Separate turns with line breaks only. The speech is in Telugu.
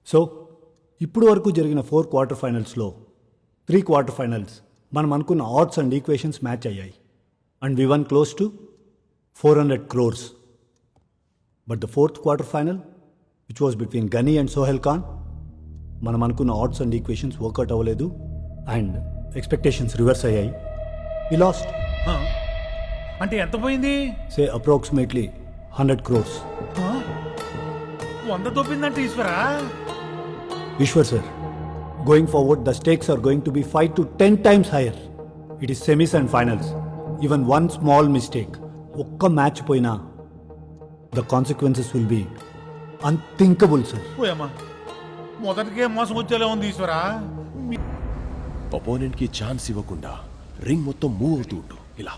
సో ఇప్పుడు వరకు జరిగిన 4 క్వార్టర్ ఫైనల్స్లో 3 క్వార్టర్ ఫైనల్స్ మనం అనుకున్న ఆడ్స్ అండ్ ఈక్వేషన్స్ మ్యాచ్ అయ్యాయి and V one close to 400 crores. But the 4th quarter final which was between గనీ అండ్ సోహెల్ ఖాన్ మనం అనుకున్న ఆడ్స్ అండ్ ఈక్వేషన్స్ వర్కౌట్ అవ్వలేదు అండ్ ఎక్స్పెక్టేషన్స్ రివర్స్ అయ్యాయి. వి లాస్ట్.
అంటే ఎంత పోయింది?
సే approximately 100 crores.
100 తోపిందంటే Eshwara.
Ishwar sir, going forward the stakes are going to be 5 to 10 times higher. It is semis and finals. Even one small mistake, ఒక్క మ్యాచ్ పోయినా the consequences will be unthinkable sir.
పోయమ్మా, మొదటికే మోసం వచ్చేలా ఉంది ఈశ్వరా.
అపోనెంట్ కి ఛాన్స్ ఇవ్వకుండా రింగ్ మొత్తం మూవ్ అవుతూ ఉండు ఇలా.